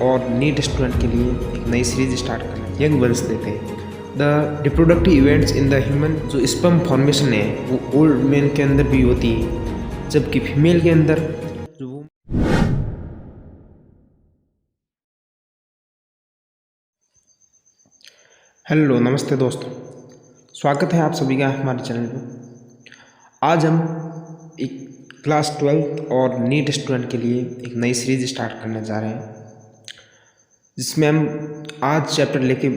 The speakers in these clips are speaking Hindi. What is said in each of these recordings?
और नीट स्टूडेंट के लिए एक नई सीरीज स्टार्ट करना है यंग वंस देते हैं। The reproductive events in the human, जो स्पर्म फॉर्मेशन है वो ओल्ड मैन के अंदर भी होती है, जबकि फीमेल के अंदर जो हेलो नमस्ते दोस्तों, स्वागत है आप सभी का हमारे चैनल पर। आज हम एक क्लास 12 और नीट स्टूडेंट के लिए एक नई सीरीज स्टार्ट करने जा रहे हैं, जिसमें हम आज चैप्टर लेके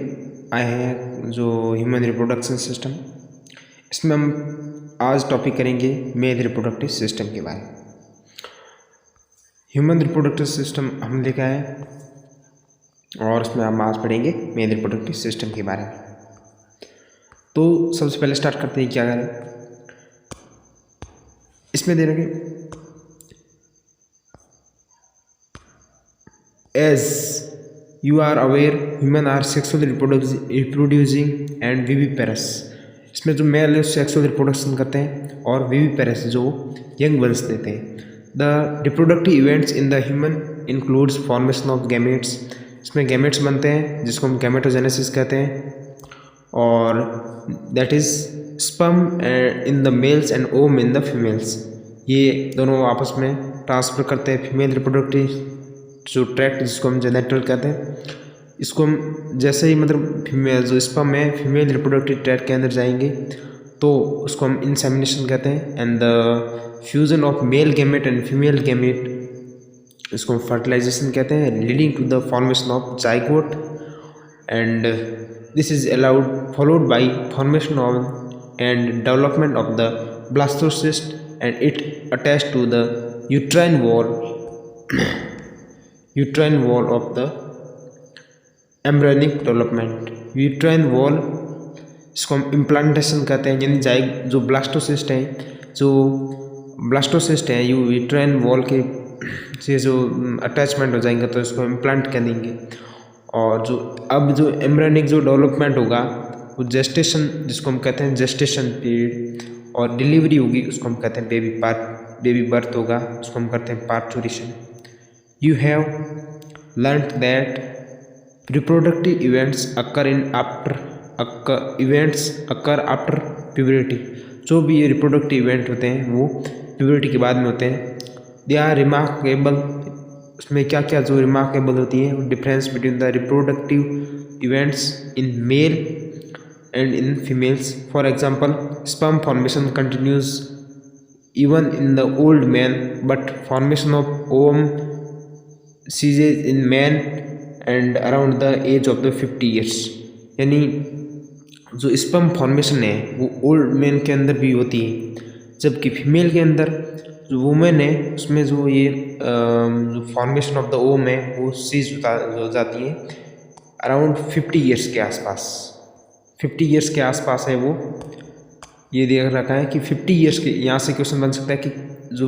आए हैं जो ह्यूमन रिप्रोडक्शन सिस्टम। इसमें हम आज टॉपिक करेंगे मेल रिप्रोडक्टिव सिस्टम के बारे में। ह्यूमन रिप्रोडक्टिव सिस्टम हम लेके आए और उसमें हम आज पढ़ेंगे मेल रिप्रोडक्टिव सिस्टम के बारे में। तो सबसे पहले स्टार्ट करते हैं, क्या करें। इसमें दे रखे as you are aware human are sexual reproducing and viviparous. इसमें जो मेल है सेक्सुअल रिप्रोडक्शन करते हैं और विविपेरस जो यंग वंस देते हैं। The reproductive events in the human includes formation of gametes. इसमें गैमेट्स बनते हैं जिसको हम गैमेटोजेनेसिस कहते हैं, और that is sperm in the mails and ovum in the females. ये दोनों आपस में ट्रांसफर करते हैं फीमेल रिप्रोडक्टिव जो ट्रैक्ट जिसको हम जेनेटल कहते हैं। इसको हम जैसे ही फीमेल जो स्पर्म है फीमेल रिप्रोडक्टिव ट्रैक्ट के अंदर जाएंगे तो उसको हम इंसेमिनेशन कहते हैं। And the fusion of male gamete and female gamete, इसको हम फर्टिलाइजेशन कहते हैं, leading to the formation of zygote, and this is allowed followed by formation of and development of the blastocyst and it attach to the uterine wall of the embryonic development. Uterine wall इसको हम इम्प्लांटेशन कहते हैं, यानी जो ब्लास्टोसिस्ट है यूट्राइन वॉल के से जो अटैचमेंट हो जाएंगे तो इसको इम्प्लांट कह देंगे। और जो एम्ब्रियोनिक जो डेवलपमेंट होगा वो जेस्टेशन जिसको हम कहते हैं जेस्टेशन पीरियड, और डिलीवरी होगी उसको हम कहते हैं बेबी बर्थ होगा उसको हम कहते हैं parturition. You have learnt that reproductive events occur after puberty। जो भी ये रिप्रोडक्टिव इवेंट होते हैं वो प्यूबर्टी के बाद में होते हैं। They are remarkable. उसमें क्या क्या जो रिमार्केबल होती है, difference between the reproductive events in male and in females. For example, sperm formation continues even in the old man, but formation of ovum ceases in man and around the age of the 50 years। यानी जो स्पर्म फॉर्मेशन है वो ओल्ड मैन के अंदर भी होती है, जबकि फीमेल के अंदर जो वुमेन है उसमें जो ये जो फॉर्मेशन ऑफ द ओवम है वो सीज हो जाती है अराउंड 50 ईयर्स के आसपास। 50 ईयर्स के आसपास है वो, ये देख रखा है कि 50 ईयर्स के। यहाँ से क्वेश्चन बन सकता है कि जो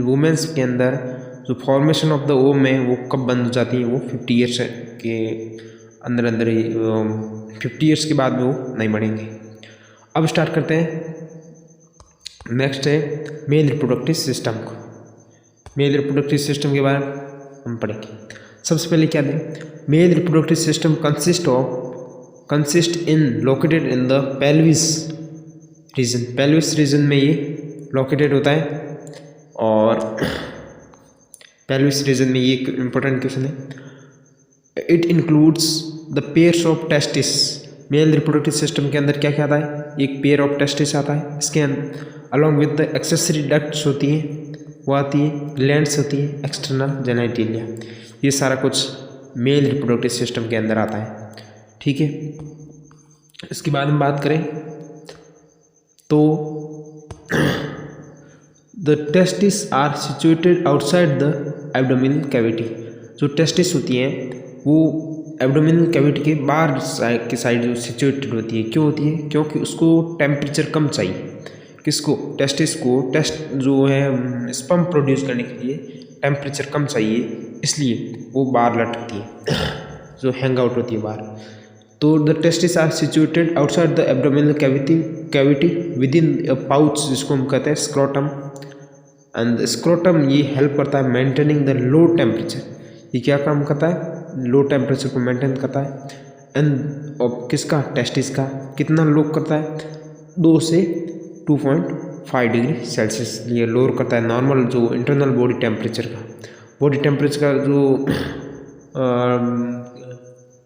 वुमेन्स के अंदर जो फॉर्मेशन ऑफ द ओवम है वो कब बंद हो जाती है, वो 50 ईयर्स के अंदर ही 50 ईयर्स के बाद वो नहीं बढ़ेंगे। अब स्टार्ट करते हैं, नेक्स्ट है मेल रिप्रोडक्टिव सिस्टम को। मेल रिप्रोडक्टिव सिस्टम के बारे में हम पढ़ेंगे। सबसे पहले क्या दें, male reproductive system consist in located in the pelvis region. Pelvis region में ये लोकेटेड होता है, और पेल्विस रीजन में ये इंपॉर्टेंट क्वेश्चन है। It includes the pairs of testis. Male reproductive system के अंदर क्या क्या आता है, एक पेयर ऑफ टेस्टिस आता है। इसके अंदर along with the accessory ducts होती हैं, वो आती है, ग्लैंड्स होती है, एक्सटर्नल जेनिटलिया। ये सारा कुछ मेल रिप्रोडक्टिव सिस्टम के अंदर आता है, ठीक है। इसके बारे में बात करें तो the testis are situated outside the abdominal cavity. जो टेस्टिस होती हैं वो एब्डोमिनल कैविटी के बाहर के साइड जो सिचुएटेड होती है। क्यों होती है, क्योंकि उसको टेम्परेचर कम चाहिए। किसको, टेस्टिस को टेस्ट जो है स्पर्म प्रोड्यूस करने के लिए टेम्परेचर कम चाहिए, इसलिए वो बाहर लटकती है, जो हैंग आउट होती है बाहर। तो the testis are situated outside the abdominal cavity with in pouch जिसको हम कहते हैं स्क्रोटम। एंड स्क्रोटम ये हेल्प करता है मेंटेनिंग द लो टेम्परेचर। ये क्या काम करता है, लो टेम्परेचर को मेंटेन करता है। एंड और किसका, टेस्टिस का कितना लो करता है, 2 से 2.5 डिग्री सेल्सियस ये लोअर करता है नॉर्मल जो इंटरनल बॉडी टेम्परेचर का जो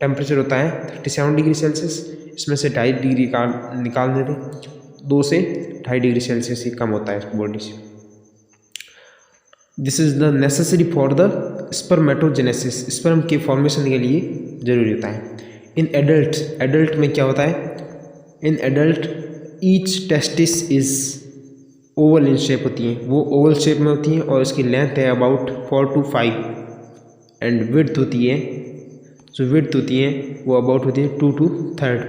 टेम्परेचर होता है 37 डिग्री सेल्सियस, इसमें से 2.5 डिग्री का निकाल देते, 2 से 2.5 डिग्री सेल्सियस ही कम होता है बॉडी से। This is the necessary for the spermatogenesis, sperm के फॉर्मेशन के लिए जरूरी होता है। इन एडल्ट में क्या होता है, in adult each testis is oval in shape होती है, वो ओवल शेप में होती है और इसकी लेंथ है अबाउट 4 to 5 एंड विड्थ होती है, जो विड्थ होती है वो अबाउट होती है 2 to 3।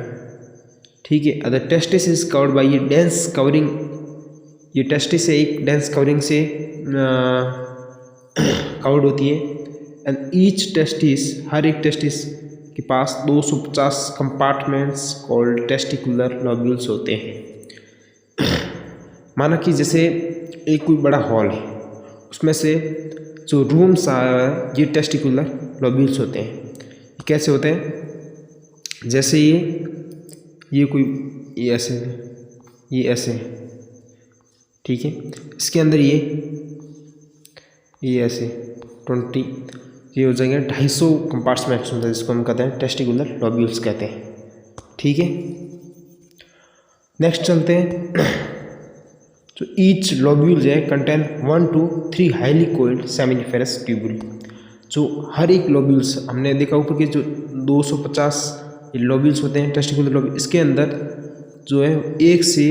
ठीक है, other testis is covered by ये डेंस कवरिंग, ये टेस्टिस है एक डेंस कवरिंग से कवर्ड होती है। एंड ईच टेस्टिस, हर एक टेस्टिस के पास 250 कंपार्टमेंट्स कॉल्ड टेस्टिकुलर लॉब्यूल्स होते हैं। माना कि जैसे एक कोई बड़ा हॉल है, उसमें से जो रूम्स ये टेस्टिकुलर लॉब्यूल्स होते हैं। कैसे होते हैं, जैसे ये कोई ये ऐसे है, ये ऐसे है, ठीक है, इसके अंदर ये ऐसे 20 ये हो जाएंगे 250 कंपार्टमेंट्स होते हैं, जिसको हम कहते हैं टेस्टिकुलर लॉब्यूल्स कहते हैं। ठीक है, नेक्स्ट चलते हैं। तो ईच लॉब्यूल जो है contain 1 to 3 highly coiled seminiferous tubule. जो हर एक लॉब्यूल्स हमने देखा ऊपर के जो 250 लॉब्यूल्स होते हैं टेस्टिकुलर लॉब्यूल, इसके अंदर जो है 1 से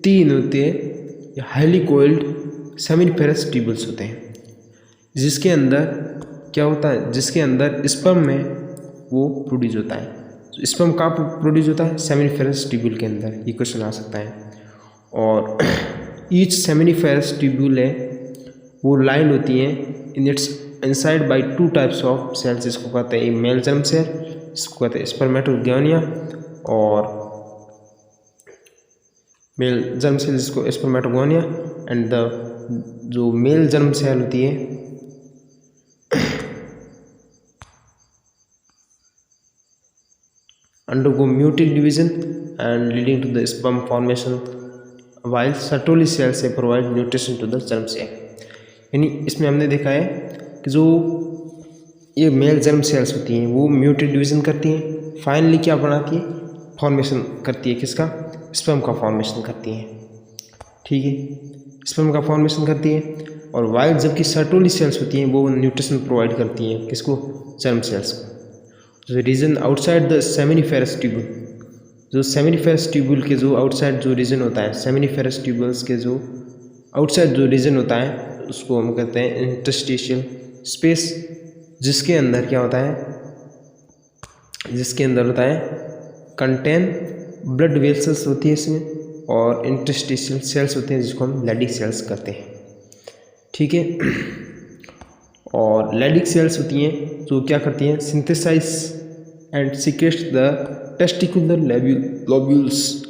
3 होते हैं हाईली कोइल्ड सेमिनिफेरस ट्यूबुल्स होते हैं, जिसके अंदर क्या होता है, जिसके अंदर स्पर्म में वो प्रोड्यूस होता है। तो स्पर्म कहाँ प्रोड्यूस होता है, सेमिनिफेरस ट्यूबुल के अंदर, ये क्वेश्चन आ सकता है। और ईच सेमिनिफेरस ट्यूबुल है वो लाइन होती है in its inside by 2 types of cells, जिसको कहते हैं मेल जर्म सेल, जिसको कहते हैं स्पर्मेटोगोनिया, और मेल जर्म सेल जिसको स्पर्मेटोगोनिया, एंड द जो मेल जर्म सेल होती है undergo mutual division and leading to the sperm formation, while Sertoli cells provide nutrition to the germ cell। यानी इसमें हमने देखा है कि जो ये मेल जर्म सेल्स होती हैं वो म्यूटेड डिवीजन करती हैं, फाइनली क्या बनाती है, फॉर्मेशन करती है, किसका, स्पर्म का फॉर्मेशन करती हैं। ठीक है, स्पर्म का फॉर्मेशन करती है। और वाइल जबकि सर्टोली सेल्स होती हैं वो न्यूट्रिशन प्रोवाइड करती हैं, किसको, जर्म सेल्स को। Region outside the seminiferous tubule, जो सेमिनिफेरस ट्यूबुल के जो आउटसाइड जो रीजन होता है, सेमिनिफेरस ट्यूबल्स के जो आउटसाइड जो रीजन होता है उसको हम कहते हैं इंटरस्टिशियल स्पेस, जिसके अंदर क्या होता है, जिसके अंदर होता है कंटेन ब्लड वेसल्स होती है इसमें, और इंटरस्टिशियल सेल्स होते हैं जिसको हम लैडिक सेल्स कहते हैं। ठीक है, और लैडिक सेल्स होती हैं जो क्या करती हैं, synthesize and secretes the testicular lobules,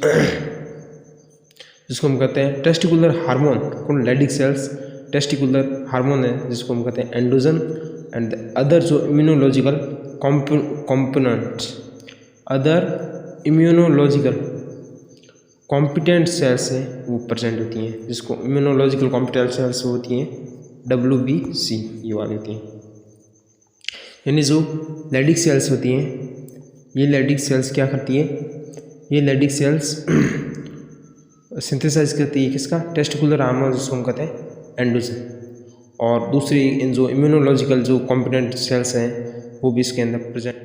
जिसको हम कहते हैं टेस्टिकुलर हार्मोन। कौन, लैडिक सेल्स टेस्टिकुलर हार्मोन है जिसको हम कहते हैं एंड्रोजन, एंड अदर जो immunological components, other immunological competent cells हैं वो प्रेजेंट होती हैं, जिसको इम्यूनोलॉजिकल कॉम्पिटेंट सेल्स होती हैं WBC ये वाली होती हैं। यानी जो लैडिक सेल्स होती हैं, ये लैडिक सेल्स क्या करती है, ये लैडिक सेल्स सिंथेसाइज करती है किसका, टेस्टिकुलर हार्मोन, जिसको हम कहते हैं एंड्रोजन। और दूसरी इन जो इम्यूनोलॉजिकल जो कॉम्पोनेंट सेल्स हैं वो भी इसके अंदर प्रेजेंट